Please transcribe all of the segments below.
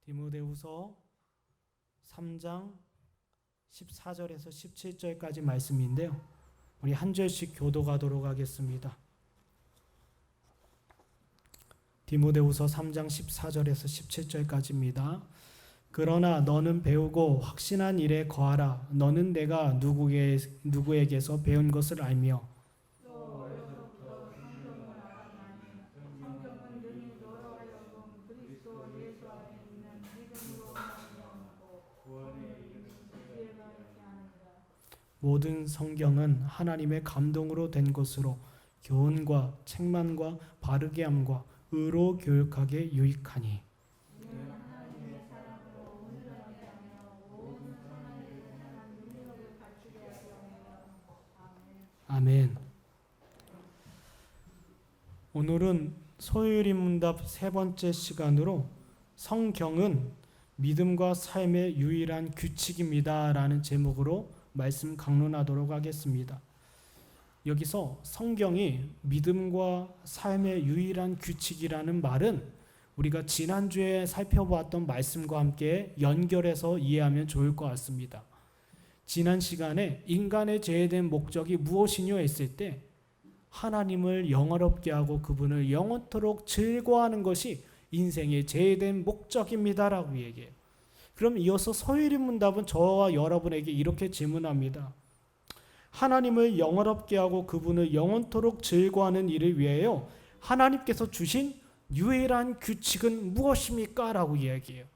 디모데후서 3장 14절에서 17절까지 말씀인데요. 우리 한 절씩 교독하도록 하겠습니다. 디모데후서 3장 14절에서 17절까지입니다. 그러나 너는 배우고 확신한 일에 거하라. 너는 내가 누구에게서 배운 것을 알며 모든 성경은 하나님의 감동으로 된 것으로 교훈과 책망과 바르게 함과 의로 교육하게 유익하니. 아멘. 오늘은 소요일인 문답 세 번째 시간으로 성경은 믿음과 삶의 유일한 규칙입니다 라는 제목으로 말씀 강론하도록 하겠습니다. 여기서 성경이 믿음과 삶의 유일한 규칙이라는 말은 우리가 지난주에 살펴보았던 말씀과 함께 연결해서 이해하면 좋을 것 같습니다. 지난 시간에 인간의 제외된 목적이 무엇이뇨 했을 때 하나님을 영화롭게 하고 그분을 영원토록 즐거워하는 것이 인생의 제외된 목적입니다라고 얘기해요. 그럼 이어서 소요일인 문답은 저와 여러분에게 이렇게 질문합니다. 하나님을 영화롭게 하고 그분을 영원토록 즐거워하는 일을 위하여 하나님께서 주신 유일한 규칙은 무엇입니까? 라고 이야기해요.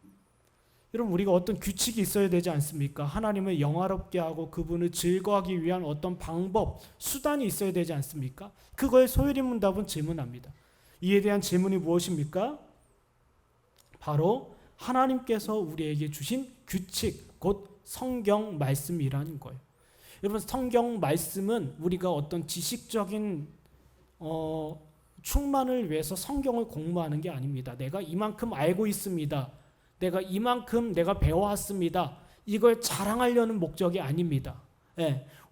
여러분, 우리가 어떤 규칙이 있어야 되지 않습니까? 하나님을 영화롭게 하고 그분을 즐거워하기 위한 어떤 방법, 수단이 있어야 되지 않습니까? 그거에 소요일인 문답은 질문합니다. 이에 대한 질문이 무엇입니까? 바로 하나님께서 우리에게 주신 규칙, 곧 성경 말씀이라는 거예요. 여러분, 성경 말씀은 우리가 어떤 지식적인 충만을 위해서 성경을 공부하는 게 아닙니다. 내가 이만큼 알고 있습니다. 내가 이만큼 내가 배워왔습니다. 이걸 자랑하려는 목적이 아닙니다.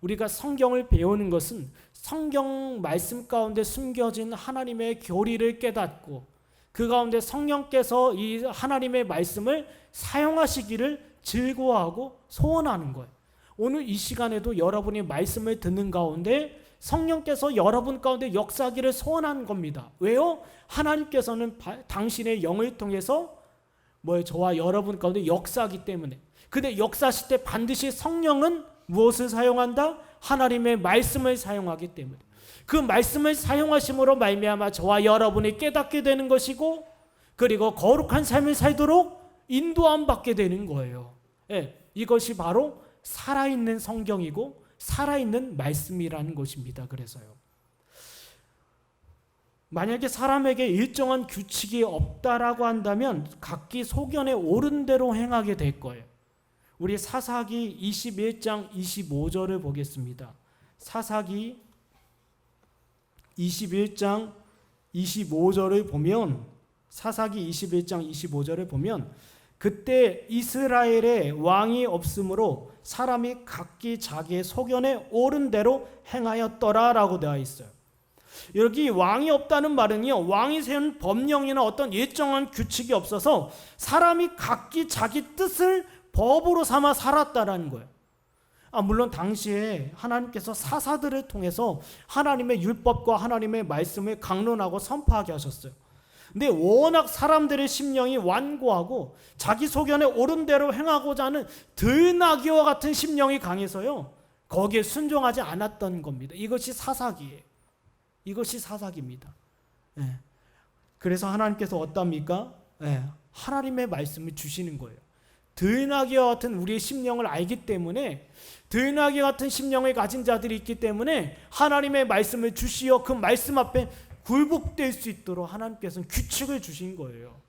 우리가 성경을 배우는 것은 성경 말씀 가운데 숨겨진 하나님의 교리를 깨닫고 그 가운데 성령께서 이 하나님의 말씀을 사용하시기를 즐거워하고 소원하는 거예요. 오늘 이 시간에도 여러분이 말씀을 듣는 가운데 성령께서 여러분 가운데 역사하기를 소원하는 겁니다. 왜요? 하나님께서는 당신의 영을 통해서 저와 여러분 가운데 역사하기 때문에. 근데 역사하실 때 반드시 성령은 무엇을 사용한다? 하나님의 말씀을 사용하기 때문에. 그 말씀을 사용하심으로 말미암아 저와 여러분이 깨닫게 되는 것이고 그리고 거룩한 삶을 살도록 인도함 받게 되는 거예요. 이것이 바로 살아있는 성경이고 살아있는 말씀이라는 것입니다. 그래서요. 만약에 사람에게 일정한 규칙이 없다라고 한다면 각기 소견에 옳은 대로 행하게 될 거예요. 우리 사사기 21장 25절을 보겠습니다. 사사기 21장 25절을 보면 사사기 21장 25절을 보면 그때 이스라엘에 왕이 없으므로 사람이 각기 자기의 소견에 옳은 대로 행하였더라라고 되어 있어요. 여기 왕이 없다는 말은요, 왕이 세운 법령이나 어떤 일정한 규칙이 없어서 사람이 각기 자기 뜻을 법으로 삼아 살았다라는 거예요. 물론 당시에 하나님께서 사사들을 통해서 하나님의 율법과 하나님의 말씀을 강론하고 선포하게 하셨어요. 근데 워낙 사람들의 심령이 완고하고 자기 소견에 옳은 대로 행하고자 하는 들나귀와 같은 심령이 강해서요, 거기에 순종하지 않았던 겁니다. 이것이 사사기예요. 이것이 사사기입니다. 그래서 하나님께서 어떻습니까? 하나님의 말씀을 주시는 거예요. 들나귀와 같은 우리의 심령을 알기 때문에, 들나귀 같은 심령을 가진 자들이 있기 때문에 하나님의 말씀을 주시어 그 말씀 앞에 굴복될 수 있도록 하나님께서는 규칙을 주신 거예요.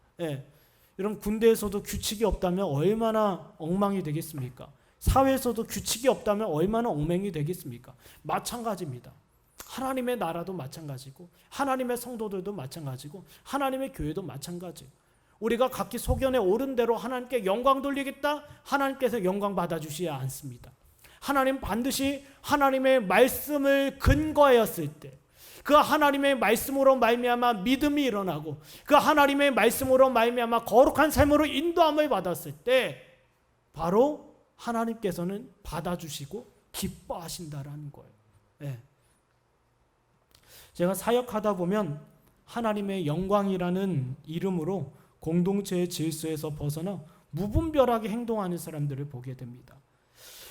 여러분, 군대에서도 규칙이 없다면 얼마나 엉망이 되겠습니까? 사회에서도 규칙이 없다면 얼마나 엉망이 되겠습니까? 마찬가지입니다. 하나님의 나라도 마찬가지고 하나님의 성도들도 마찬가지고 하나님의 교회도 마찬가지예요. 우리가 각기 소견에 옳은 대로 하나님께 영광 돌리겠다? 하나님께서 영광 받아주시지 않습니다. 하나님 반드시 하나님의 말씀을 근거하였을 때, 그 하나님의 말씀으로 말미암아 믿음이 일어나고 그 하나님의 말씀으로 말미암아 거룩한 삶으로 인도함을 받았을 때 바로 하나님께서는 받아주시고 기뻐하신다라는 거예요. 네. 제가 사역하다 보면 하나님의 영광이라는 이름으로 공동체의 질서에서 벗어나 무분별하게 행동하는 사람들을 보게 됩니다.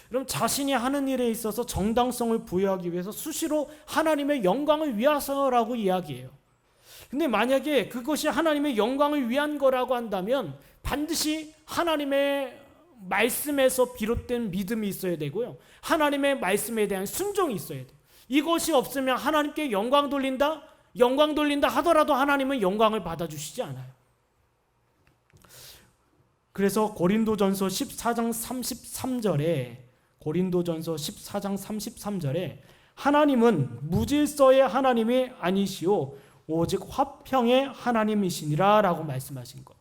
그럼 자신이 하는 일에 있어서 정당성을 부여하기 위해서 수시로 하나님의 영광을 위해서라고 이야기해요. 근데 만약에 그것이 하나님의 영광을 위한 거라고 한다면 반드시 하나님의 말씀에서 비롯된 믿음이 있어야 되고요. 하나님의 말씀에 대한 순종이 있어야 돼요. 이것이 없으면 하나님께 영광 돌린다 하더라도 하나님은 영광을 받아주시지 않아요. 그래서 고린도전서 14장 33절에 하나님은 무질서의 하나님이 아니시오 오직 화평의 하나님이시니라 라고 말씀하신 것.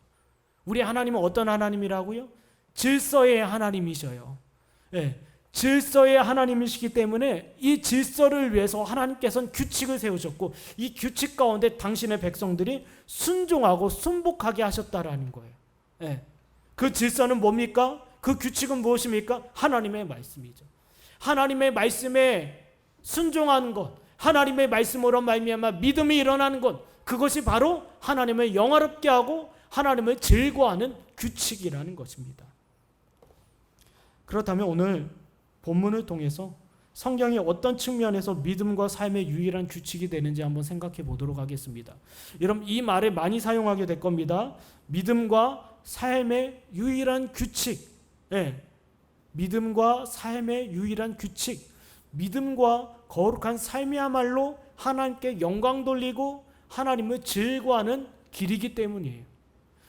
우리 하나님은 어떤 하나님이라고요? 질서의 하나님이셔요. 네, 질서의 하나님이시기 때문에 이 질서를 위해서 하나님께서는 규칙을 세우셨고 이 규칙 가운데 당신의 백성들이 순종하고 순복하게 하셨다라는 거예요. 네. 그 질서는 뭡니까? 그 규칙은 무엇입니까? 하나님의 말씀이죠. 하나님의 말씀에 순종하는 것, 하나님의 말씀으로 말미암아 믿음이 일어나는 것, 그것이 바로 하나님을 영화롭게 하고 하나님을 즐거워하는 규칙이라는 것입니다. 그렇다면 오늘 본문을 통해서 성경이 어떤 측면에서 믿음과 삶의 유일한 규칙이 되는지 한번 생각해 보도록 하겠습니다. 여러분 이 말을 많이 사용하게 될 겁니다. 믿음과 삶의 유일한 규칙. 네. 믿음과 삶의 유일한 규칙. 믿음과 거룩한 삶이야말로 하나님께 영광 돌리고 하나님을 즐거워하는 길이기 때문이에요.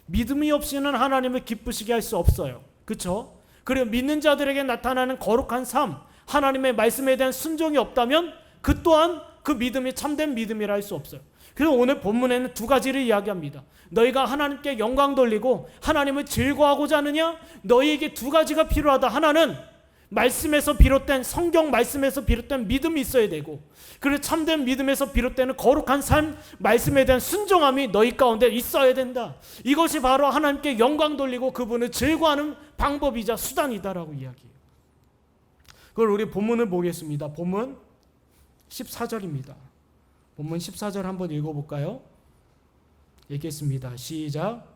믿음이 없이는 하나님을 기쁘시게 할 수 없어요. 그렇죠? 그리고 믿는 자들에게 나타나는 거룩한 삶, 하나님의 말씀에 대한 순종이 없다면 그 또한 그 믿음이 참된 믿음이라 할 수 없어요. 그래서 오늘 본문에는 두 가지를 이야기합니다. 너희가 하나님께 영광 돌리고 하나님을 즐거워하고자 하느냐? 너희에게 두 가지가 필요하다. 하나는 말씀에서 비롯된 성경 말씀에서 비롯된 믿음이 있어야 되고 그리고 참된 믿음에서 비롯되는 거룩한 삶 말씀에 대한 순종함이 너희 가운데 있어야 된다. 이것이 바로 하나님께 영광 돌리고 그분을 즐거워하는 방법이자 수단이다라고 이야기해요. 그걸 우리 본문을 보겠습니다. 본문 14절입니다. 본문 14절 한번 읽어볼까요? 읽겠습니다. 시작.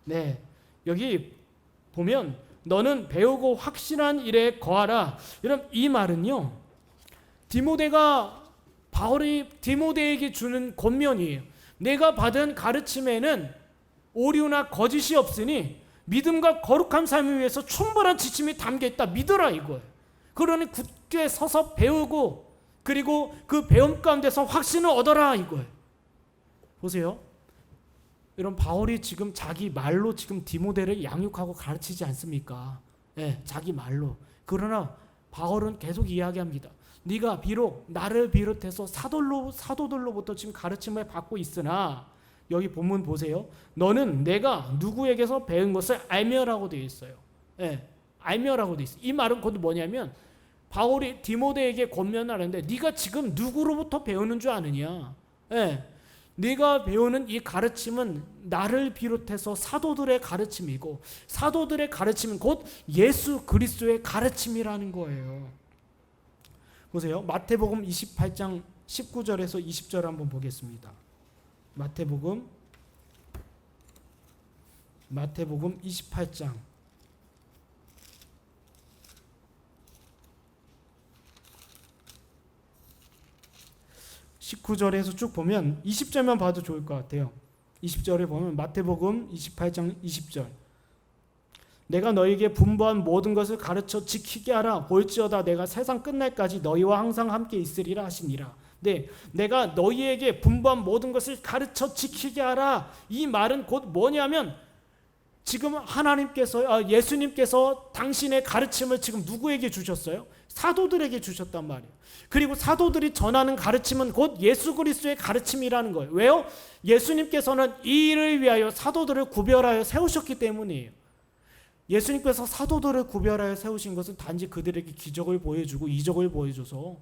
네, 여기 보면 너는 배우고 확신한 일에 거하라. 여러분 이 말은요 바울이 디모데에게 주는 권면이에요. 내가 받은 가르침에는 오류나 거짓이 없으니 믿음과 거룩한 삶을 위해서 충분한 지침이 담겨있다. 믿어라 이거예요. 그러니 굳게 서서 배우고 그리고 그 배움 가운데서 확신을 얻어라 이거예요. 보세요. 이런 바울이 지금 자기 말로 지금 디모데를 양육하고 가르치지 않습니까? 네, 자기 말로. 그러나 바울은 계속 이야기합니다. 네가 비록 나를 비롯해서 사도들로부터 지금 가르침을 받고 있으나 여기 본문 보세요. 너는 내가 누구에게서 배운 것을 알며라고 되어 있어요. 네, 알며라고 되어 있어요. 이 말은 곧 뭐냐면 바울이 디모데에게 권면하는데 네가 지금 누구로부터 배우는 줄 아느냐? 네, 네가 배우는 이 가르침은 나를 비롯해서 사도들의 가르침이고 사도들의 가르침은 곧 예수 그리스도의 가르침이라는 거예요. 보세요. 마태복음 28장 19절에서 20절 한번 보겠습니다. 마태복음 28장 19절에서 쭉 보면 20절만 봐도 좋을 것 같아요. 20절에 보면 마태복음 28장 20절 내가 너희에게 분부한 모든 것을 가르쳐 지키게 하라. 볼지어다 내가 세상 끝날까지 너희와 항상 함께 있으리라 하시니라. 네, 내가 너희에게 분부한 모든 것을 가르쳐 지키게 하라. 이 말은 곧 뭐냐면 지금 예수님께서 당신의 가르침을 지금 누구에게 주셨어요? 사도들에게 주셨단 말이에요. 그리고 사도들이 전하는 가르침은 곧 예수 그리스도의 가르침이라는 거예요. 왜요? 예수님께서는 이 일을 위하여 사도들을 구별하여 세우셨기 때문이에요. 예수님께서 사도들을 구별하여 세우신 것은 단지 그들에게 기적을 보여주고 이적을 보여줘서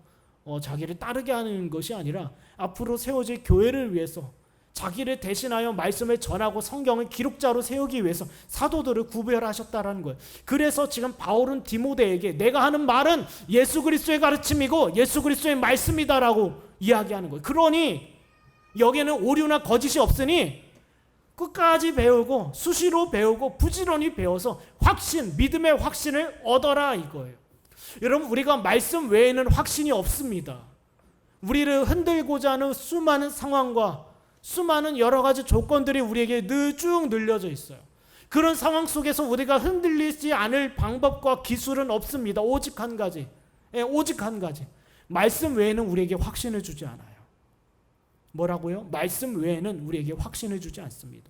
자기를 따르게 하는 것이 아니라 앞으로 세워질 교회를 위해서 자기를 대신하여 말씀을 전하고 성경을 기록자로 세우기 위해서 사도들을 구별하셨다라는 거예요. 그래서 지금 바울은 디모데에게 내가 하는 말은 예수 그리스도의 가르침이고 예수 그리스도의 말씀이다라고 이야기하는 거예요. 그러니 여기에는 오류나 거짓이 없으니 끝까지 배우고 수시로 배우고 부지런히 배워서 확신, 믿음의 확신을 얻어라 이거예요. 여러분, 우리가 말씀 외에는 확신이 없습니다. 우리를 흔들고자 하는 수많은 상황과 수많은 여러 가지 조건들이 우리에게 쭉 늘려져 있어요. 그런 상황 속에서 우리가 흔들리지 않을 방법과 기술은 없습니다. 오직 한 가지. 오직 한 가지. 말씀 외에는 우리에게 확신을 주지 않아요. 뭐라고요? 말씀 외에는 우리에게 확신을 주지 않습니다.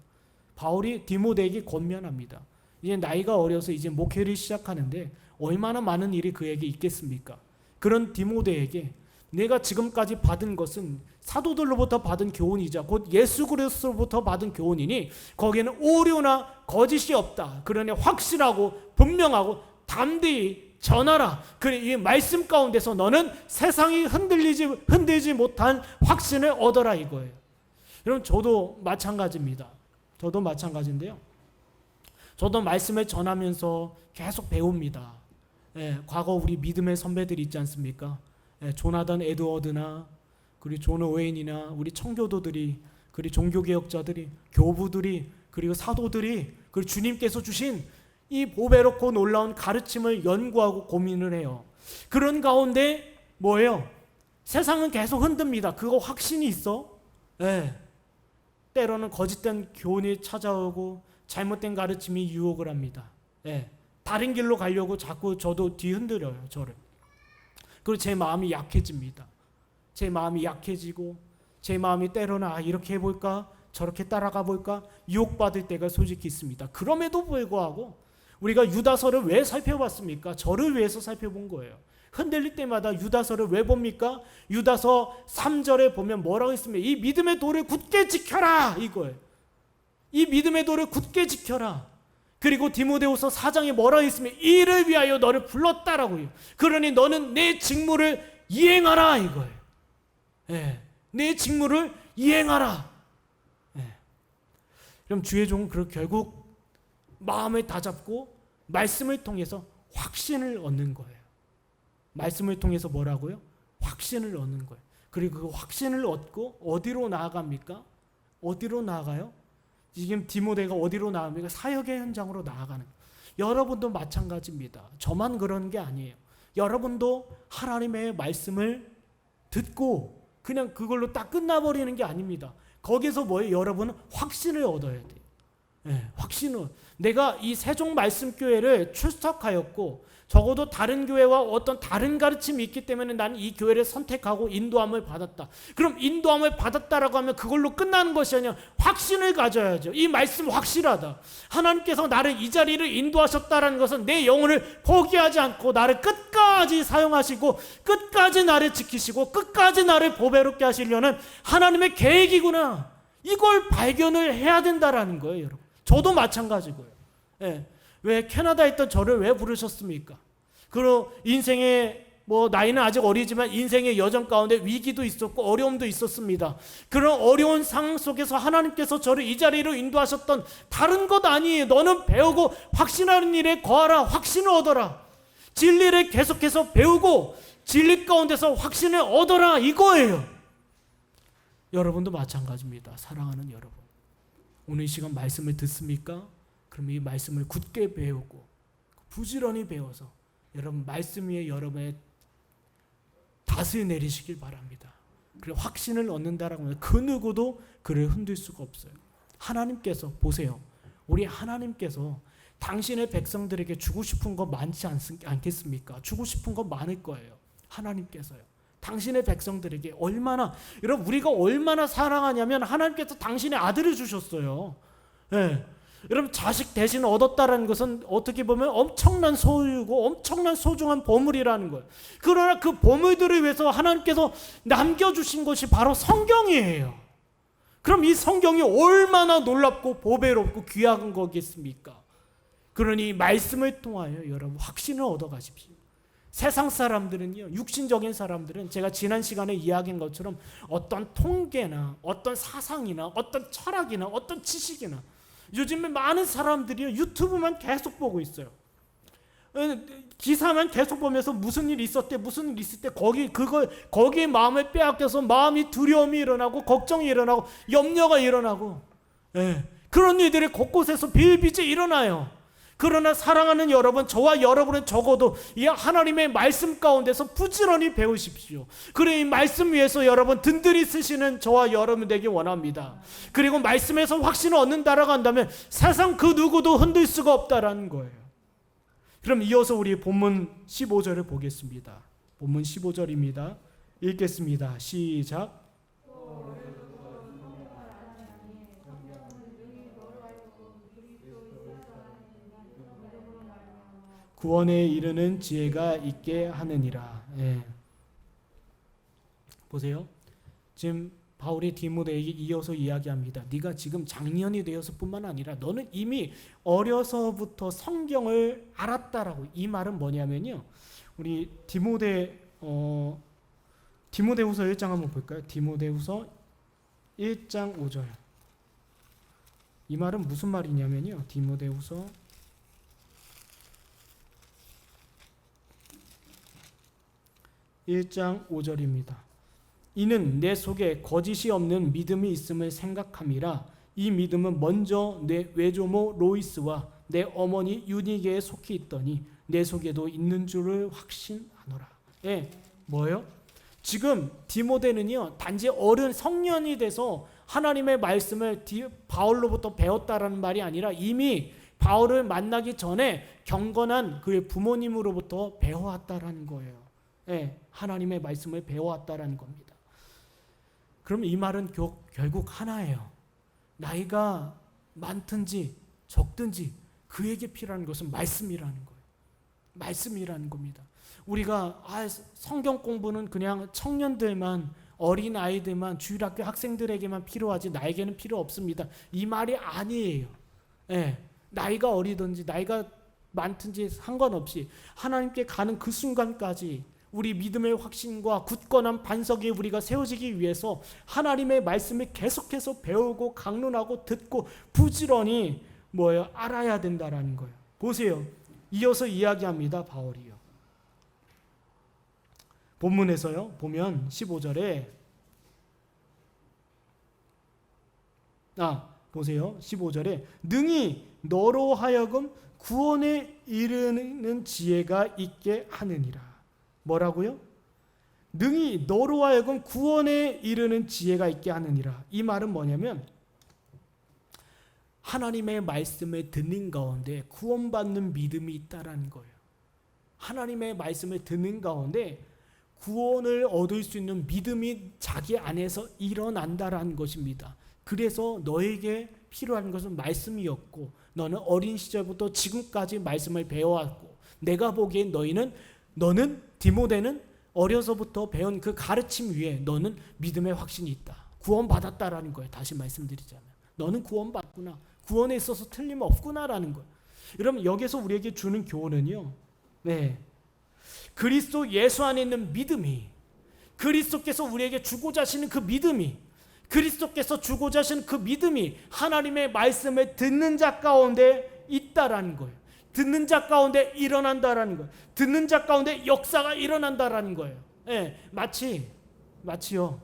바울이 디모데에게 권면합니다. 이제 나이가 어려서 이제 목회를 시작하는데 얼마나 많은 일이 그에게 있겠습니까? 그런 디모데에게 내가 지금까지 받은 것은 사도들로부터 받은 교훈이자 곧 예수 그리스도로부터 받은 교훈이니 거기에는 오류나 거짓이 없다. 그러니 확실하고 분명하고 담대히 전하라. 그래, 이 말씀 가운데서 너는 세상이 흔들지 못한 확신을 얻어라 이거예요. 여러분, 저도 마찬가지입니다. 저도 마찬가지인데요. 저도 말씀을 전하면서 계속 배웁니다. 과거 우리 믿음의 선배들이 있지 않습니까? 조나단 에드워드나 그리고 존 오웬이나 우리 청교도들이 그리고 종교개혁자들이 교부들이 그리고 사도들이 그리고 주님께서 주신 이 보배롭고 놀라운 가르침을 연구하고 고민을 해요. 그런 가운데 뭐예요? 세상은 계속 흔듭니다. 그거 확신이 있어? 때로는 거짓된 교훈이 찾아오고 잘못된 가르침이 유혹을 합니다. 다른 길로 가려고 자꾸 저도 뒤흔들어요. 저를. 그리고 제 마음이 약해집니다. 제 마음이 약해지고 제 마음이 때로는 이렇게 해볼까 저렇게 따라가 볼까 유혹받을 때가 솔직히 있습니다. 그럼에도 불구하고 우리가 유다서를 왜 살펴봤습니까? 저를 위해서 살펴본 거예요. 흔들릴 때마다 유다서를 왜 봅니까? 유다서 3절에 보면 뭐라고 했습니까? 이 믿음의 도를 굳게 지켜라 이거예요. 이 믿음의 도를 굳게 지켜라. 그리고 디모데후서 4장에 뭐라고 했습니까? 이를 위하여 너를 불렀다라고요. 그러니 너는 내 직무를 이행하라 이거예요. 내 직무를 이행하라. 그럼 주의 종은 결국 마음을 다잡고 말씀을 통해서 확신을 얻는 거예요. 말씀을 통해서 뭐라고요? 확신을 얻는 거예요. 그리고 그 확신을 얻고 어디로 나아갑니까? 어디로 나아가요? 지금 디모데가 어디로 나갑니까? 사역의 현장으로 나아가는 거예요. 여러분도 마찬가지입니다. 저만 그런 게 아니에요. 여러분도 하나님의 말씀을 듣고 그냥 그걸로 딱 끝나버리는 게 아닙니다. 거기서 뭐예요? 여러분은 확신을 얻어야 돼요. 확신을. 내가 이 세종 말씀교회를 출석하였고 적어도 다른 교회와 어떤 다른 가르침이 있기 때문에 나는 이 교회를 선택하고 인도함을 받았다. 그럼 인도함을 받았다라고 하면 그걸로 끝나는 것이 아니라 확신을 가져야죠. 이 말씀 확실하다. 하나님께서 나를 이 자리를 인도하셨다라는 것은 내 영혼을 포기하지 않고 나를 끝까지 사용하시고 끝까지 나를 지키시고 끝까지 나를 보배롭게 하시려는 하나님의 계획이구나. 이걸 발견을 해야 된다라는 거예요, 여러분. 저도 마찬가지고요. 왜 캐나다에 있던 저를 왜 부르셨습니까? 그리고 인생의 나이는 아직 어리지만 인생의 여정 가운데 위기도 있었고 어려움도 있었습니다. 그런 어려운 상황 속에서 하나님께서 저를 이 자리로 인도하셨던 다른 것 아니에요. 너는 배우고 확신하는 일에 거하라. 확신을 얻어라. 진리를 계속해서 배우고 진리 가운데서 확신을 얻어라. 이거예요. 여러분도 마찬가지입니다. 사랑하는 여러분. 오늘 이 시간 말씀을 듣습니까? 그럼 이 말씀을 굳게 배우고 부지런히 배워서 여러분 말씀 위에 여러분의 닷을 내리시길 바랍니다. 그리고 확신을 얻는다라고 하면 그 누구도 그를 흔들 수가 없어요. 하나님께서 보세요. 우리 하나님께서 당신의 백성들에게 주고 싶은 거 많지 않겠습니까? 주고 싶은 거 많을 거예요. 하나님께서요. 당신의 백성들에게 여러분 우리가 얼마나 사랑하냐면 하나님께서 당신의 아들을 주셨어요. 여러분 자식 대신 얻었다라는 것은 어떻게 보면 엄청난 소유고 엄청난 소중한 보물이라는 거예요. 그러나 그 보물들을 위해서 하나님께서 남겨주신 것이 바로 성경이에요. 그럼 이 성경이 얼마나 놀랍고 보배롭고 귀한 거겠습니까? 그러니 말씀을 통하여 여러분 확신을 얻어가십시오. 세상 사람들은요, 육신적인 사람들은 제가 지난 시간에 이야기한 것처럼 어떤 통계나 어떤 사상이나 어떤 철학이나 어떤 지식이나 요즘에 많은 사람들이 유튜브만 계속 보고 있어요. 기사만 계속 보면서 무슨 일 있었대 무슨 일 있을 때 거기에 마음을 빼앗겨서 마음이 두려움이 일어나고 걱정이 일어나고 염려가 일어나고, 그런 일들이 곳곳에서 비일비재 일어나요. 그러나 사랑하는 여러분, 저와 여러분은 적어도 이 하나님의 말씀 가운데서 부지런히 배우십시오. 그리고 이 말씀 위에서 여러분 든든히 쓰시는 저와 여러분 되기 원합니다. 그리고 말씀에서 확신을 얻는다라고 한다면 세상 그 누구도 흔들 수가 없다라는 거예요. 그럼 이어서 우리 본문 15절을 보겠습니다. 본문 15절입니다. 읽겠습니다. 시작. 구원에 이르는 지혜가 있게 하느니라. 보세요. 지금 바울이 디모데에게 이어서 이야기합니다. 네가 지금 장년이 되어서 뿐만 아니라 너는 이미 어려서부터 성경을 알았다라고. 이 말은 뭐냐면요, 우리 디모데후서 1장 한번 볼까요? 디모데후서 1장 5절. 이 말은 무슨 말이냐면요, 디모데후서 1장 5절입니다. 이는 내 속에 거짓이 없는 믿음이 있음을 생각함이라. 이 믿음은 먼저 내 외조모 로이스와 내 어머니 유니게에 속히 있더니 내 속에도 있는 줄을 확신하노라. 뭐예요? 지금 디모데는요, 단지 어른 성년이 돼서 하나님의 말씀을 바울로부터 배웠다라는 말이 아니라 이미 바울을 만나기 전에 경건한 그의 부모님으로부터 배워왔다라는 거예요. 하나님의 말씀을 배워왔다라는 겁니다. 그럼 이 말은 결국 하나예요. 나이가 많든지 적든지 그에게 필요한 것은 말씀이라는 거예요. 말씀이라는 겁니다. 우리가 성경 공부는 그냥 청년들만, 어린 아이들만, 주일학교 학생들에게만 필요하지 나에게는 필요 없습니다. 이 말이 아니에요. 나이가 어리든지 나이가 많든지 상관없이 하나님께 가는 그 순간까지 우리 믿음의 확신과 굳건한 반석에 우리가 세워지기 위해서 하나님의 말씀을 계속해서 배우고 강론하고 듣고 부지런히 알아야 된다라는 거예요. 보세요. 이어서 이야기합니다. 바울이요. 본문에서요, 보면 15절에 보세요. 15절에 능히 너로 하여금 구원에 이르는 지혜가 있게 하느니라. 뭐라고요? 능히 너로 하여금 구원에 이르는 지혜가 있게 하느니라. 이 말은 뭐냐면 하나님의 말씀을 듣는 가운데 구원받는 믿음이 있다라는 거예요. 하나님의 말씀을 듣는 가운데 구원을 얻을 수 있는 믿음이 자기 안에서 일어난다라는 것입니다. 그래서 너에게 필요한 것은 말씀이었고, 너는 어린 시절부터 지금까지 말씀을 배워왔고, 내가 보기엔 너는 디모데는 어려서부터 배운 그 가르침 위에 너는 믿음의 확신이 있다. 구원받았다라는 거예요. 다시 말씀드리자면 너는 구원받구나. 구원에 있어서 틀림없구나라는 거예요. 여러분, 여기서 우리에게 주는 교훈은요, 그리스도 예수 안에 있는 믿음이, 그리스도께서 우리에게 주고자 하시는 그 믿음이, 그리스도께서 주고자 하시는 그 믿음이 하나님의 말씀을 듣는 자 가운데 있다라는 거예요. 듣는 자 가운데 일어난다라는 거예요. 듣는 자 가운데 역사가 일어난다라는 거예요. 마치요,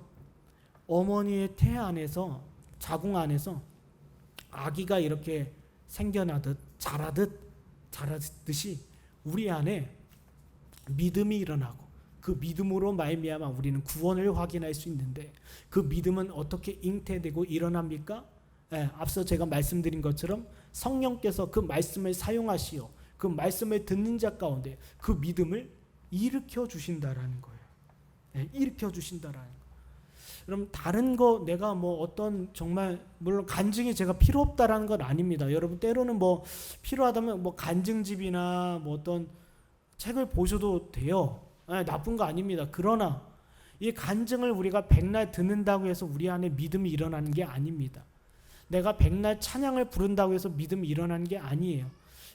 어머니의 태 안에서, 자궁 안에서 아기가 이렇게 생겨나듯 자라듯이 우리 안에 믿음이 일어나고, 그 믿음으로 말미암아 우리는 구원을 확인할 수 있는데, 그 믿음은 어떻게 잉태되고 일어납니까? 앞서 제가 말씀드린 것처럼 성령께서 그 말씀을 사용하시어 그 말씀을 듣는 자 가운데 그 믿음을 일으켜 주신다라는 거예요. 일으켜 주신다라는 거예요. 그럼 다른 거 내가 어떤 정말 물론 간증이 제가 필요 없다라는 건 아닙니다. 여러분 때로는 필요하다면 간증집이나 어떤 책을 보셔도 돼요. 나쁜 거 아닙니다. 그러나 이 간증을 우리가 백날 듣는다고 해서 우리 안에 믿음이 일어나는 게 아닙니다. 내가 백날 찬양을 부른다고 해서 믿음이 일어나는 게 아니에요.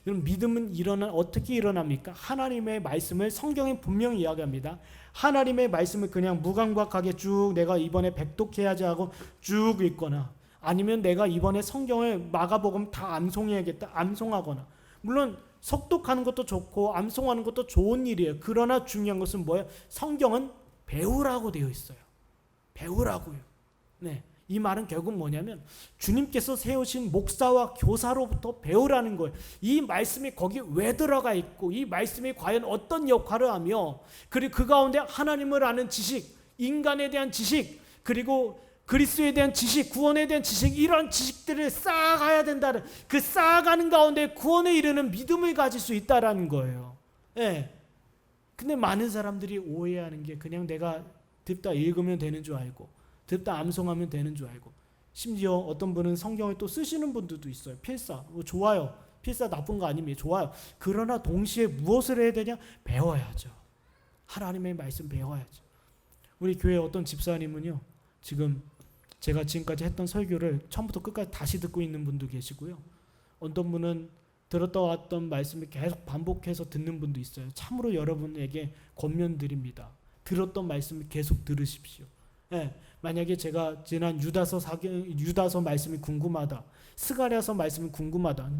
여러분, 믿음은 어떻게 일어납니까? 하나님의 말씀을 성경에 분명히 이야기합니다. 하나님의 말씀을 그냥 무감각하게 쭉 내가 이번에 백독해야지 하고 쭉 읽거나, 아니면 내가 이번에 성경을 마가복음 다 암송해야겠다 암송하거나, 물론 속독하는 것도 좋고 암송하는 것도 좋은 일이에요. 그러나 중요한 것은 뭐예요? 성경은 배우라고 되어 있어요. 배우라고요. 네. 이 말은 결국 뭐냐면 주님께서 세우신 목사와 교사로부터 배우라는 거예요. 이 말씀이 거기 왜 들어가 있고, 이 말씀이 과연 어떤 역할을 하며, 그리고 그 가운데 하나님을 아는 지식, 인간에 대한 지식, 그리고 그리스도에 대한 지식, 구원에 대한 지식, 이런 지식들을 쌓아가야 된다는, 그 쌓아가는 가운데 구원에 이르는 믿음을 가질 수 있다라는 거예요. 예. 근데 많은 사람들이 오해하는 게 그냥 내가 듣다 읽으면 되는 줄 알고, 듣다 암송하면 되는 줄 알고, 심지어 어떤 분은 성경을 또 쓰시는 분들도 있어요. 필사, 좋아요. 필사 나쁜 거 아닙니다. 좋아요. 그러나 동시에 무엇을 해야 되냐? 배워야죠. 하나님의 말씀 배워야죠. 우리 교회 어떤 집사님은요, 지금 제가 지금까지 했던 설교를 처음부터 끝까지 다시 듣고 있는 분도 계시고요, 어떤 분은 들었다 왔던 말씀을 계속 반복해서 듣는 분도 있어요. 참으로 여러분에게 권면드립니다. 들었던 말씀을 계속 들으십시오. 예, 만약에 제가 지난 유다서 말씀이 궁금하다, 스가랴서 말씀이 궁금하다,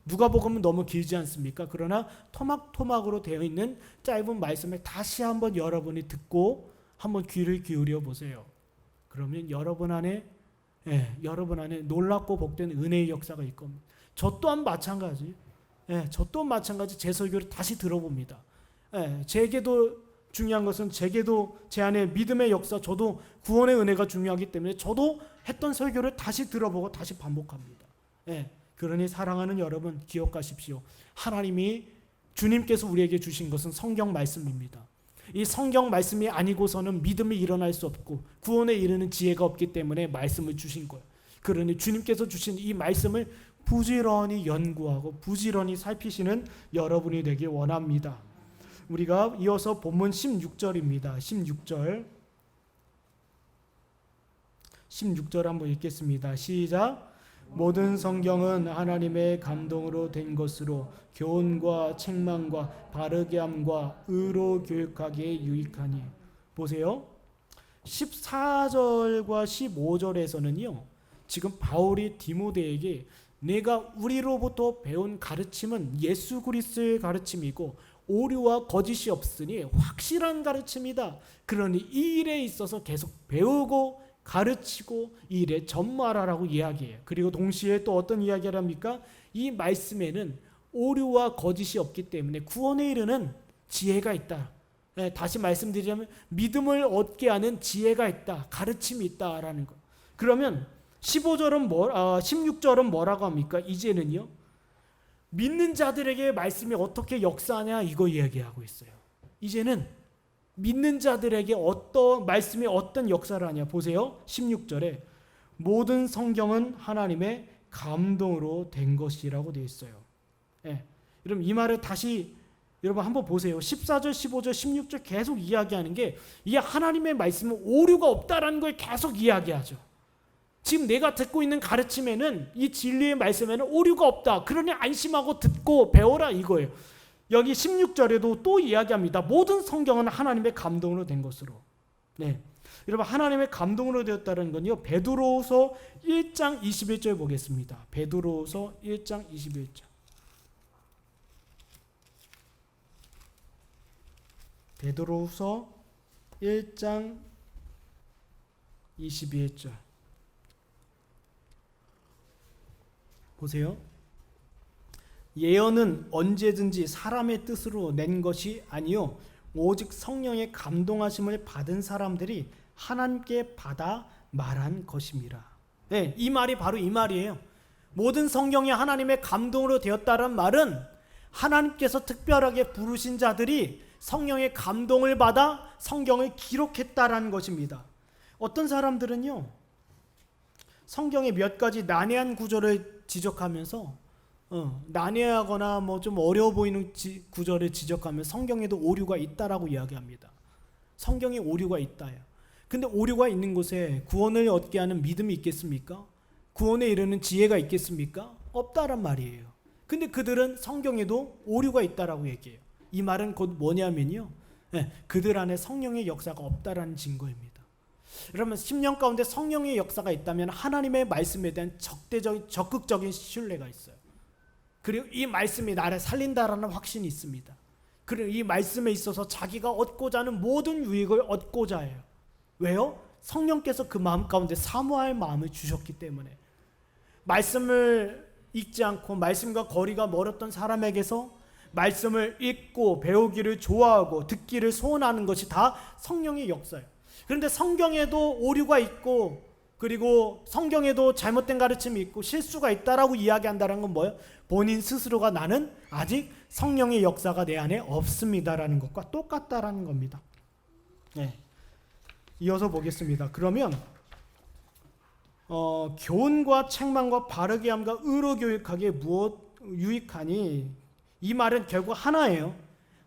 누가복음은 너무 길지 않습니까? 그러나 토막토막으로 되어 있는 짧은 말씀을 다시 한번 여러분이 듣고 한번 귀를 기울여 보세요. 그러면 여러분 안에 놀랍고 복된 은혜의 역사가 있을 겁니다. 저 또한 마찬가지. 저 또한 마찬가지 제 설교를 다시 들어봅니다. 제게도 중요한 것은 제게도 제 안에 믿음의 역사, 저도 구원의 은혜가 중요하기 때문에 저도 했던 설교를 다시 들어보고 다시 반복합니다. 그러니 사랑하는 여러분, 기억하십시오. 주님께서 우리에게 주신 것은 성경 말씀입니다. 이 성경 말씀이 아니고서는 믿음이 일어날 수 없고 구원에 이르는 지혜가 없기 때문에 말씀을 주신 거예요. 그러니 주님께서 주신 이 말씀을 부지런히 연구하고 부지런히 살피시는 여러분이 되길 원합니다. 우리가 이어서 본문 16절입니다. 16절 한번 읽겠습니다. 시작. 모든 성경은 하나님의 감동으로 된 것으로 교훈과 책망과 바르게 함과 의로 교육하기에 유익하니. 보세요. 14절과 15절에서는요, 지금 바울이 디모데에게 내가 우리로부터 배운 가르침은 예수 그리스도의 가르침이고 오류와 거짓이 없으니 확실한 가르침이다. 그러니 이 일에 있어서 계속 배우고 가르치고 이 일에 전무하라라고 이야기해요. 그리고 동시에 또 어떤 이야기를 합니까? 이 말씀에는 오류와 거짓이 없기 때문에 구원에 이르는 지혜가 있다. 다시 말씀드리자면 믿음을 얻게 하는 지혜가 있다. 가르침이 있다라는 거. 그러면 16절은 뭐라고 합니까? 이제는요, 믿는 자들에게 말씀이 어떻게 역사하냐 이거 이야기하고 있어요. 이제는 믿는 자들에게 말씀이 어떤 역사를 하냐. 보세요. 16절에 모든 성경은 하나님의 감동으로 된 것이라고 되어 있어요. 여러분, 이 말을 다시 여러분 한번 보세요. 14절, 15절, 16절 계속 이야기하는 게, 이게 하나님의 말씀은 오류가 없다라는 걸 계속 이야기하죠. 지금 내가 듣고 있는 가르침에는, 이 진리의 말씀에는 오류가 없다. 그러니 안심하고 듣고 배워라 이거예요. 여기 16절에도 또 이야기합니다. 모든 성경은 하나님의 감동으로 된 것으로. 여러분, 하나님의 감동으로 되었다는 건요, 베드로후서 1장 21절 보겠습니다. 베드로후서 1장 21절. 베드로후서 1장 21절. 보세요. 예언은 언제든지 사람의 뜻으로 낸 것이 아니요 오직 성령의 감동하심을 받은 사람들이 하나님께 받아 말한 것입니다. 이 말이 바로 이 말이에요. 모든 성경이 하나님의 감동으로 되었다는 말은 하나님께서 특별하게 부르신 자들이 성령의 감동을 받아 성경을 기록했다라는 것입니다. 어떤 사람들은요, 성경의 몇 가지 난해한 구절을 지적하면서 난해하거나 뭐 좀 어려워 보이는 구절을 지적하면 성경에도 오류가 있다라고 이야기합니다. 성경에 오류가 있다요. 근데 오류가 있는 곳에 구원을 얻게 하는 믿음이 있겠습니까? 구원에 이르는 지혜가 있겠습니까? 없다란 말이에요. 근데 그들은 성경에도 오류가 있다라고 얘기해요. 이 말은 곧 뭐냐면요, 그들 안에 성령의 역사가 없다라는 증거입니다. 여러분, 10년 가운데 성령의 역사가 있다면 하나님의 말씀에 대한 적극적인 신뢰가 있어요. 그리고 이 말씀이 나를 살린다라는 확신이 있습니다. 그리고 이 말씀에 있어서 자기가 얻고자 하는 모든 유익을 얻고자 해요. 왜요? 성령께서 그 마음 가운데 사모할 마음을 주셨기 때문에. 말씀을 읽지 않고 말씀과 거리가 멀었던 사람에게서 말씀을 읽고 배우기를 좋아하고 듣기를 소원하는 것이 다 성령의 역사예요. 그런데 성경에도 오류가 있고, 그리고 성경에도 잘못된 가르침이 있고 실수가 있다라고 이야기한다는 건 뭐예요? 본인 스스로가 나는 아직 성령의 역사가 내 안에 없습니다라는 것과 똑같다라는 겁니다. 네. 이어서 보겠습니다. 그러면 교훈과 책망과 바르게 함과 의로 교육하기에 무엇 유익하니? 이 말은 결국 하나예요.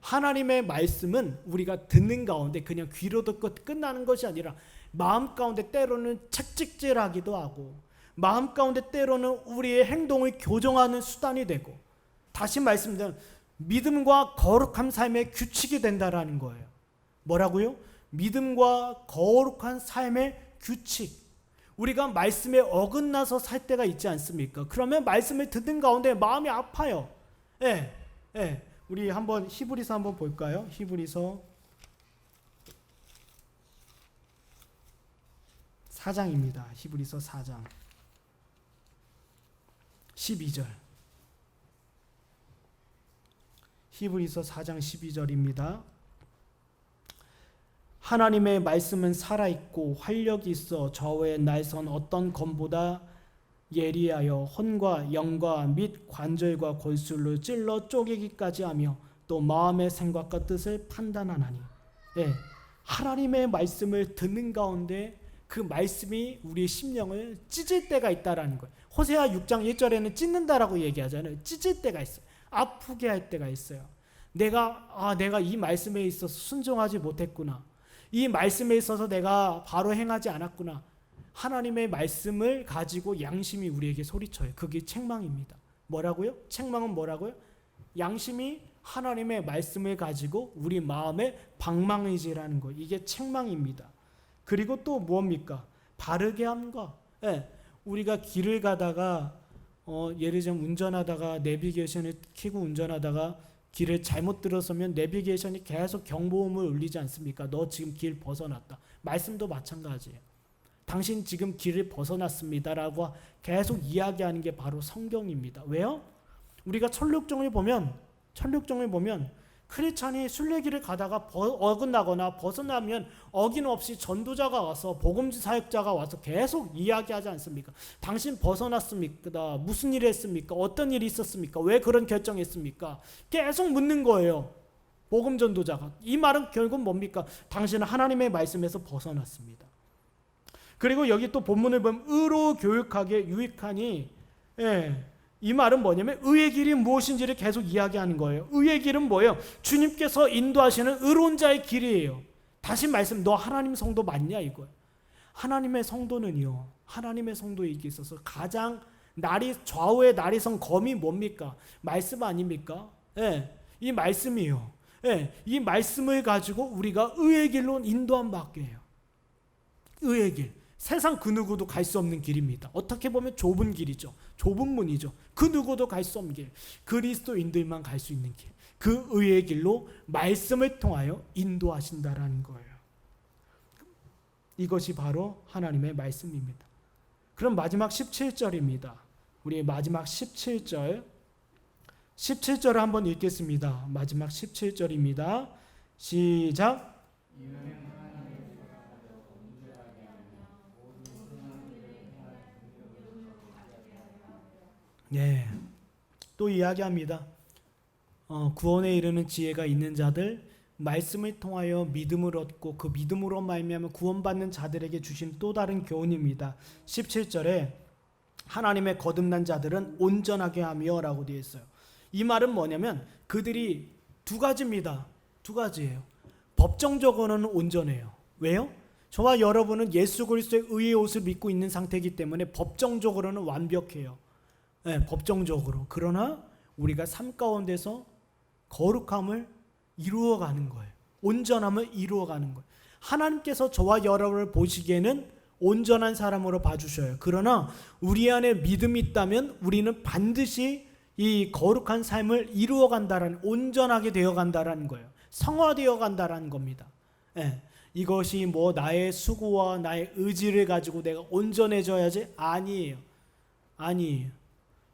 하나님의 말씀은 우리가 듣는 가운데 그냥 귀로 듣고 끝나는 것이 아니라 마음 가운데 때로는 채찍질하기도 하고, 마음 가운데 때로는 우리의 행동을 교정하는 수단이 되고, 다시 말씀드리면 믿음과 거룩한 삶의 규칙이 된다라는 거예요. 뭐라고요? 믿음과 거룩한 삶의 규칙. 우리가 말씀에 어긋나서 살 때가 있지 않습니까? 그러면 말씀을 듣는 가운데 마음이 아파요. 우리 한번 히브리서 한번 볼까요? 히브리서 4장입니다. 히브리서 4장 12절. 히브리서 4장 12절입니다. 하나님의 말씀은 살아있고 활력이 있어 저의 날선 어떤 검보다 예리하여 혼과 영과 및 관절과 골수를 찔러 쪼개기까지 하며 또 마음의 생각과 뜻을 판단하나니. 하나님의 말씀을 듣는 가운데 그 말씀이 우리의 심령을 찢을 때가 있다라는 거예요. 호세아 6장 1절에는 찢는다라고 얘기하잖아요. 찢을 때가 있어요. 아프게 할 때가 있어요. 내가 이 말씀에 있어서 순종하지 못했구나. 이 말씀에 있어서 내가 바로 행하지 않았구나. 하나님의 말씀을 가지고 양심이 우리에게 소리쳐요. 그게 책망입니다. 뭐라고요? 책망은 뭐라고요? 양심이 하나님의 말씀을 가지고 우리 마음에 방망이질하는 거. 이게 책망입니다. 그리고 또 뭡니까? 바르게 함과. 우리가 길을 가다가 예를 들면 운전하다가 내비게이션을 켜고 운전하다가 길을 잘못 들어서면 내비게이션이 계속 경보음을 울리지 않습니까? 너 지금 길 벗어났다. 말씀도 마찬가지예요. 당신 지금 길을 벗어났습니다라고 계속 이야기하는 게 바로 성경입니다. 왜요? 우리가 천육종을 보면 크리스찬이 순례길을 가다가 어긋나거나 벗어나면 어김없이 전도자가 와서 복음지 사역자가 와서 계속 이야기하지 않습니까? 당신 벗어났습니까? 무슨 일을 했습니까? 어떤 일이 있었습니까? 왜 그런 결정했습니까? 계속 묻는 거예요. 복음 전도자가. 이 말은 결국 뭡니까? 당신은 하나님의 말씀에서 벗어났습니다. 그리고 여기 또 본문을 보면 의로 교육하기에 유익하니, 이 말은 뭐냐면 의의 길이 무엇인지를 계속 이야기하는 거예요. 의의 길은 뭐예요? 주님께서 인도하시는 의로운 자의 길이에요. 다시 말씀, 너 하나님 성도 맞냐 이거예요. 하나님의 성도는요, 하나님의 성도에게 있어서 가장 좌우의 나리선 검이 뭡니까? 말씀 아닙니까? 이 말씀이에요. 이 말씀을 가지고 우리가 의의 길로 인도함 받게 해요. 의의 길. 세상 그 누구도 갈 수 없는 길입니다. 어떻게 보면 좁은 길이죠. 좁은 문이죠. 그 누구도 갈 수 없는 길. 그리스도인들만 갈 수 있는 길. 그 의의 길로 말씀을 통하여 인도하신다라는 거예요. 이것이 바로 하나님의 말씀입니다. 그럼 마지막 17절입니다. 우리 마지막 17절. 17절을 한번 읽겠습니다. 마지막 17절입니다. 시작. 또 이야기합니다. 구원에 이르는 지혜가 있는 자들, 말씀을 통하여 믿음을 얻고 그 믿음으로 말미암아 구원받는 자들에게 주신 또 다른 교훈입니다. 17절에 하나님의 거듭난 자들은 온전하게 하며 라고 되어 있어요. 이 말은 뭐냐면 그들이 두 가지입니다. 두 가지예요. 법정적으로는 온전해요. 왜요? 저와 여러분은 예수 그리스도의 의의 옷을 믿고 있는 상태이기 때문에 법정적으로는 완벽해요. 법정적으로. 그러나 우리가 삶 가운데서 거룩함을 이루어가는 거예요. 온전함을 이루어가는 거예요. 하나님께서 저와 여러분을 보시기에는 온전한 사람으로 봐주셔요. 그러나 우리 안에 믿음이 있다면 우리는 반드시 이 거룩한 삶을 이루어간다라는, 온전하게 되어간다라는 거예요. 성화되어 간다라는 겁니다. 예. 이것이 뭐 나의 수고와 나의 의지를 가지고 내가 온전해져야지? 아니에요. 아니에요.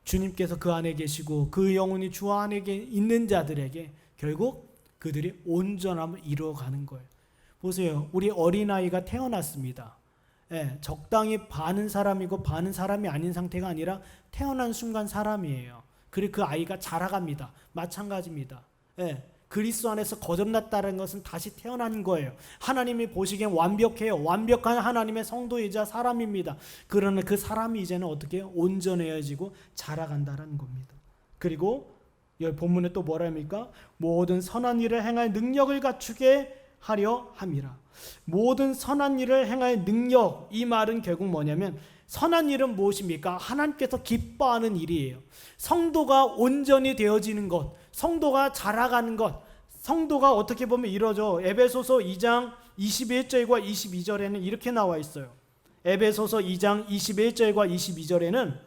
주님께서 그 안에 계시고 그 영혼이 주 안에 있는 자들에게 결국 그들이 온전함을 이루어가는 거예요. 보세요. 우리 어린아이가 태어났습니다. 예, 적당히 반은 사람이고 반은 사람이 아닌 상태가 아니라 태어난 순간 사람이에요. 그리고 그 아이가 자라갑니다. 마찬가지입니다. 예, 그리스도 안에서 거듭났다는 것은 다시 태어난 거예요. 하나님이 보시기엔 완벽해요. 완벽한 하나님의 성도이자 사람입니다. 그러나 그 사람이 이제는 어떻게 해요? 온전해지고 자라간다는 겁니다. 그리고 여기 본문에 또 뭐라 합니까? 모든 선한 일을 행할 능력을 갖추게 하려 함이라. 모든 선한 일을 행할 능력, 이 말은 결국 뭐냐면 선한 일은 무엇입니까? 하나님께서 기뻐하는 일이에요. 성도가 온전히 되어지는 것, 성도가 자라가는 것, 성도가 어떻게 보면 이러죠. 에베소서 2장 21절과 22절에는 이렇게 나와 있어요. 에베소서 2장 21절과 22절에는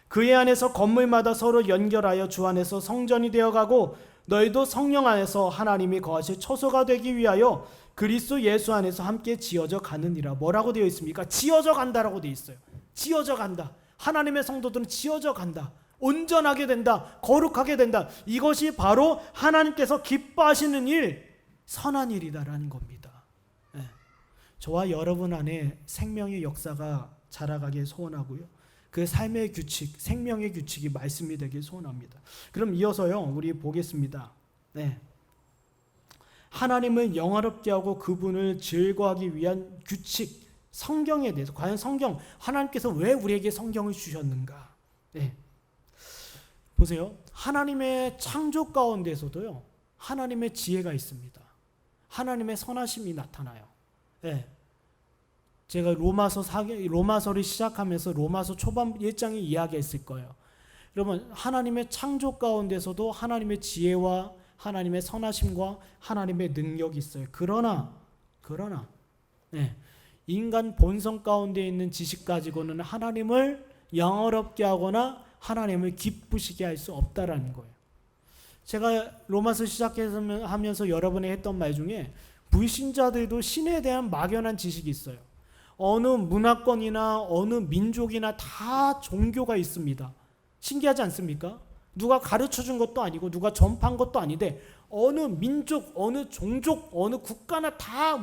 그의 안에서 건물마다 서로 연결하여 주 안에서 성전이 되어가고 너희도 성령 안에서 하나님이 거하실 처소가 되기 위하여 그리스도 예수 안에서 함께 지어져 가느니라. 뭐라고 되어 있습니까? 지어져 간다라고 되어 있어요. 지어져 간다. 하나님의 성도들은 지어져 간다. 온전하게 된다. 거룩하게 된다. 이것이 바로 하나님께서 기뻐하시는 일, 선한 일이다라는 겁니다. 네. 저와 여러분 안에 생명의 역사가 자라가길 소원하고요. 그 삶의 규칙, 생명의 규칙이 말씀이 되길 소원합니다. 그럼 이어서요, 우리 보겠습니다. 네. 하나님을 영화롭게 하고 그분을 즐거워하기 위한 규칙, 성경에 대해서, 과연 성경, 하나님께서 왜 우리에게 성경을 주셨는가? 네. 보세요. 하나님의 창조 가운데서도요, 하나님의 지혜가 있습니다. 하나님의 선하심이 나타나요. 네. 제가 로마서를 시작하면서 로마서 초반 1장에 이야기했을 거예요. 여러분, 하나님의 창조 가운데서도 하나님의 지혜와 하나님의 선하심과 하나님의 능력이 있어요. 그러나 네, 인간 본성 가운데 있는 지식 가지고는 하나님을 영화롭게 하거나 하나님을 기쁘시게 할 수 없다라는 거예요. 제가 로마서 시작하면서 여러분이 했던 말 중에 불신자들도 신에 대한 막연한 지식이 있어요. 어느 문화권이나 어느 민족이나 다 종교가 있습니다. 신기하지 않습니까? 누가 가르쳐준 것도 아니고 누가 전파한 것도 아닌데 어느 민족, 어느 종족, 어느 국가나 다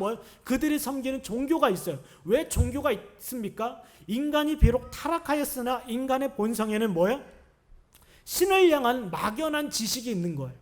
그들이 섬기는 종교가 있어요. 왜 종교가 있습니까? 인간이 비록 타락하였으나 인간의 본성에는 뭐예요? 신을 향한 막연한 지식이 있는 거예요.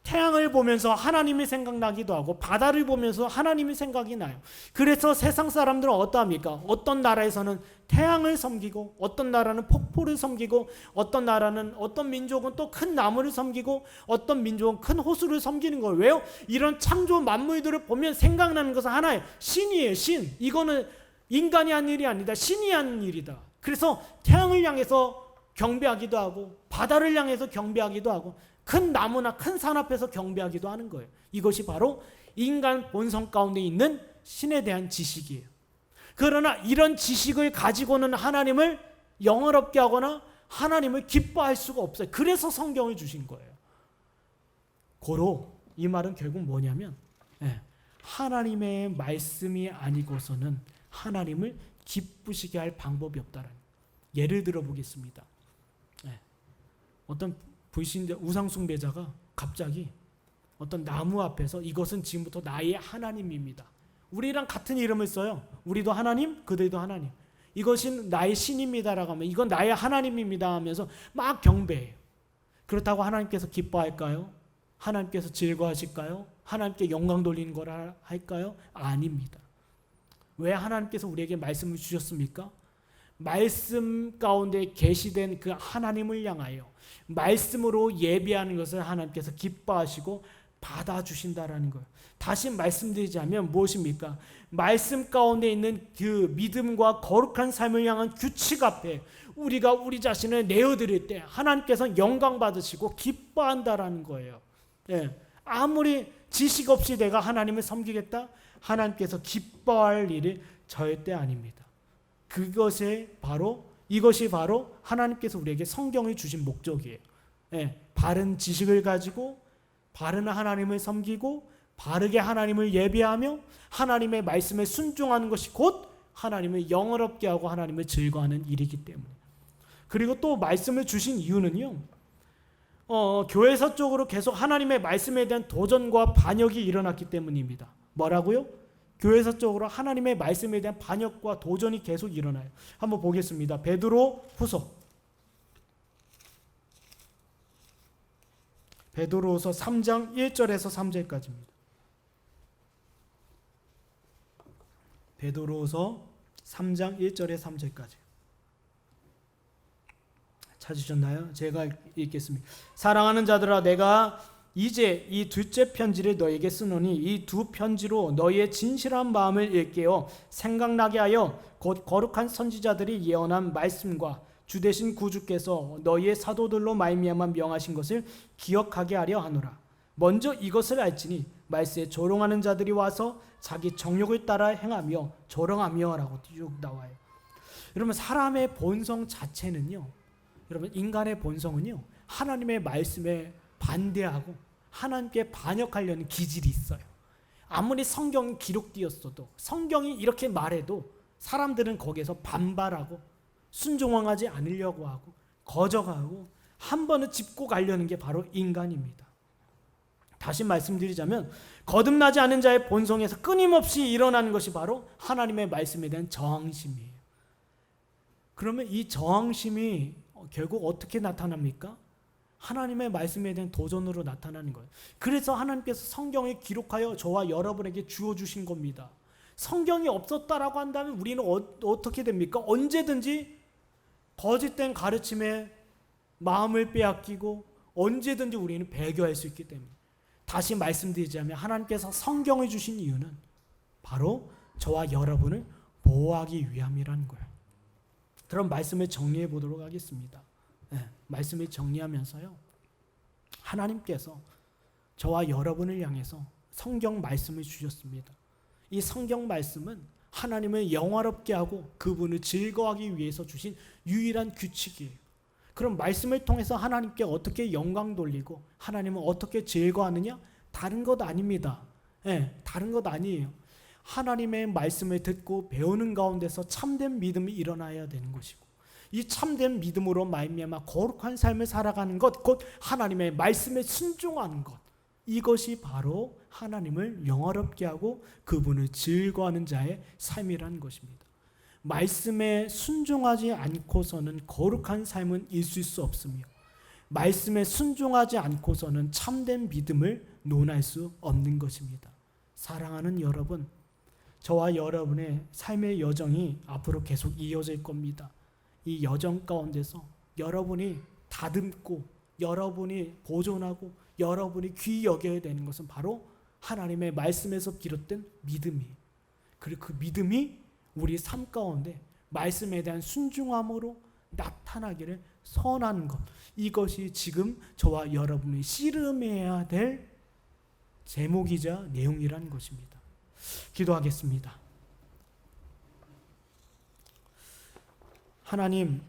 태양을 보면서 하나님이 생각나기도 하고 바다를 보면서 하나님이 생각이 나요. 그래서 세상 사람들은 어떠합니까? 어떤 나라에서는 태양을 섬기고 어떤 나라는 폭포를 섬기고 어떤 나라는, 어떤 민족은 또 큰 나무를 섬기고 어떤 민족은 큰 호수를 섬기는 거예요. 왜요? 이런 창조 만물들을 보면 생각나는 것은 하나예요. 신이에요. 신. 이거는 인간이 한 일이 아니다. 신이 한 일이다. 그래서 태양을 향해서 경배하기도 하고 바다를 향해서 경배하기도 하고 큰 나무나 큰 산 앞에서 경배하기도 하는 거예요. 이것이 바로 인간 본성 가운데 있는 신에 대한 지식이에요. 그러나 이런 지식을 가지고는 하나님을 영화롭게 하거나 하나님을 기뻐할 수가 없어요. 그래서 성경을 주신 거예요. 고로 이 말은 결국 뭐냐면 하나님의 말씀이 아니고서는 하나님을 기쁘시게 할 방법이 없다는, 예를 들어 보겠습니다. 어떤 불신자, 우상숭배자가 갑자기 어떤 나무 앞에서 이것은 지금부터 나의 하나님입니다. 우리랑 같은 이름을 써요. 우리도 하나님, 그들도 하나님. 이것은 나의 신입니다라고 하면 이건 나의 하나님입니다 하면서 막 경배해요. 그렇다고 하나님께서 기뻐할까요? 하나님께서 즐거워하실까요? 하나님께 영광 돌리는 거라 할까요? 아닙니다. 왜 하나님께서 우리에게 말씀을 주셨습니까? 말씀 가운데 계시된 그 하나님을 향하여 말씀으로 예배하는 것을 하나님께서 기뻐하시고 받아주신다라는 거예요. 다시 말씀드리자면 무엇입니까? 말씀 가운데 있는 그 믿음과 거룩한 삶을 향한 규칙 앞에 우리가 우리 자신을 내어드릴 때 하나님께서 영광 받으시고 기뻐한다라는 거예요. 예. 아무리 지식 없이 내가 하나님을 섬기겠다, 하나님께서 기뻐할 일이 절대 아닙니다. 이것이 바로 하나님께서 우리에게 성경을 주신 목적이에요. 예. 바른 지식을 가지고 바른 하나님을 섬기고 바르게 하나님을 예배하며 하나님의 말씀에 순종하는 것이 곧 하나님을 영화롭게 하고 하나님을 즐거워하는 일이기 때문에. 그리고 또 말씀을 주신 이유는요, 교회사 쪽으로 계속 하나님의 말씀에 대한 도전과 반역이 일어났기 때문입니다. 뭐라고요? 교회사 쪽으로 하나님의 말씀에 대한 반역과 도전이 계속 일어나요. 한번 보겠습니다. 베드로후서 3장 1절에서 3절까지입니다. 베드로후서 3장 1절에 3절까지. 찾으셨나요? 제가 읽겠습니다. 사랑하는 자들아, 내가 이제 이 둘째 편지를 너에게 쓰노니 이 두 편지로 너희의 진실한 마음을 일깨워 생각나게 하여 곧 거룩한 선지자들이 예언한 말씀과 주 되신 구주께서 너희의 사도들로 말미암아 명하신 것을 기억하게 하려 하노라. 먼저 이것을 알지니 말세에 조롱하는 자들이 와서 자기 정욕을 따라 행하며 조롱하며 라고 쭉 나와요. 여러분, 사람의 본성 자체는요, 여러분, 인간의 본성은요, 하나님의 말씀에 반대하고 하나님께 반역하려는 기질이 있어요. 아무리 성경이 기록되었어도, 성경이 이렇게 말해도 사람들은 거기에서 반발하고 순종하지 않으려고 하고 거절하고 한 번은 짚고 가려는 게 바로 인간입니다. 다시 말씀드리자면 거듭나지 않은 자의 본성에서 끊임없이 일어나는 것이 바로 하나님의 말씀에 대한 저항심이에요. 그러면 이 저항심이 결국 어떻게 나타납니까? 하나님의 말씀에 대한 도전으로 나타나는 거예요. 그래서 하나님께서 성경에 기록하여 저와 여러분에게 주어주신 겁니다. 성경이 없었다라고 한다면 우리는 어떻게 됩니까? 언제든지 거짓된 가르침에 마음을 빼앗기고 언제든지 우리는 배교할 수 있기 때문에, 다시 말씀드리자면 하나님께서 성경을 주신 이유는 바로 저와 여러분을 보호하기 위함이라는 거예요. 그럼 말씀을 정리해 보도록 하겠습니다. 네, 말씀을 정리하면서요, 하나님께서 저와 여러분을 향해서 성경 말씀을 주셨습니다. 이 성경 말씀은 하나님을 영화롭게 하고 그분을 즐거워하기 위해서 주신 유일한 규칙이에요. 그럼 말씀을 통해서 하나님께 어떻게 영광 돌리고 하나님은 어떻게 즐거워하느냐? 다른 것 아닙니다. 다른 것 아니에요. 하나님의 말씀을 듣고 배우는 가운데서 참된 믿음이 일어나야 되는 것이고, 이 참된 믿음으로 말미암아 거룩한 삶을 살아가는 것, 곧 하나님의 말씀에 순종하는 것, 이것이 바로 하나님을 영화롭게 하고 그분을 즐거워하는 자의 삶이라는 것입니다. 말씀에 순종하지 않고서는 거룩한 삶은 있을 수 없으며, 말씀에 순종하지 않고서는 참된 믿음을 논할 수 없는 것입니다. 사랑하는 여러분, 저와 여러분의 삶의 여정이 앞으로 계속 이어질 겁니다. 이 여정 가운데서 여러분이 다듬고 여러분이 보존하고 여러분이 귀히 여겨야 되는 것은 바로 하나님의 말씀에서 비롯된 믿음이에요. 그리고 그 믿음이 우리 삶 가운데 말씀에 대한 순종함으로 나타나기를 선하는 것, 이것이 지금 저와 여러분이 씨름해야 될 제목이자 내용이라는 것입니다. 기도하겠습니다. 하나님,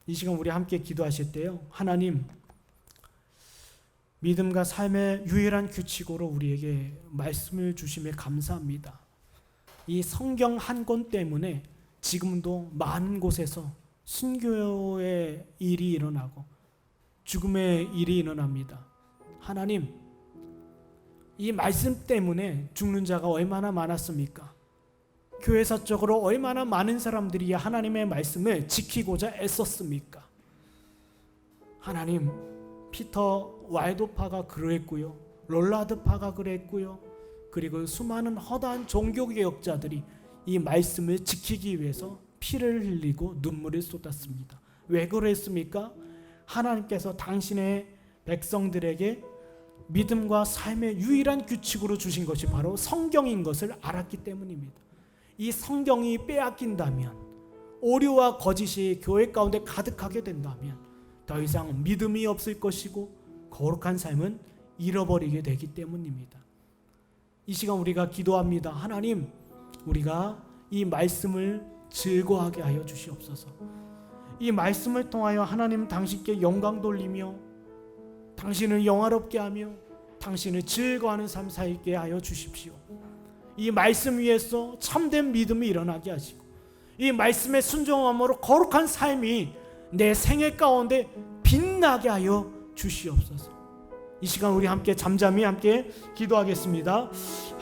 이 시간 우리 함께 기도하실 때요, 하나님, 믿음과 삶의 유일한 규칙으로 우리에게 말씀을 주심에 감사합니다. 이 성경 한 권 때문에 지금도 많은 곳에서 순교의 일이 일어나고 죽음의 일이 일어납니다. 하나님, 이 말씀 때문에 죽는 자가 얼마나 많았습니까? 교회사적으로 얼마나 많은 사람들이 하나님의 말씀을 지키고자 애썼습니까? 하나님, 피터 와이도파가 그랬고요, 롤라드파가 그랬고요, 그리고 수많은 허다한 종교개혁자들이 이 말씀을 지키기 위해서 피를 흘리고 눈물을 쏟았습니다. 왜 그랬습니까? 하나님께서 당신의 백성들에게 믿음과 삶의 유일한 규칙으로 주신 것이 바로 성경인 것을 알았기 때문입니다. 이 성경이 빼앗긴다면, 오류와 거짓이 교회 가운데 가득하게 된다면 더 이상 믿음이 없을 것이고 거룩한 삶은 잃어버리게 되기 때문입니다. 이 시간 우리가 기도합니다. 하나님, 우리가 이 말씀을 즐거워하게 하여 주시옵소서. 이 말씀을 통하여 하나님 당신께 영광 돌리며 당신을 영화롭게 하며 당신을 즐거워하는 삶 살게 하여 주십시오. 이 말씀 위에서 참된 믿음이 일어나게 하시고 이 말씀의 순종함으로 거룩한 삶이 내 생애 가운데 빛나게 하여 주시옵소서. 이 시간 우리 함께 잠잠히 함께 기도하겠습니다.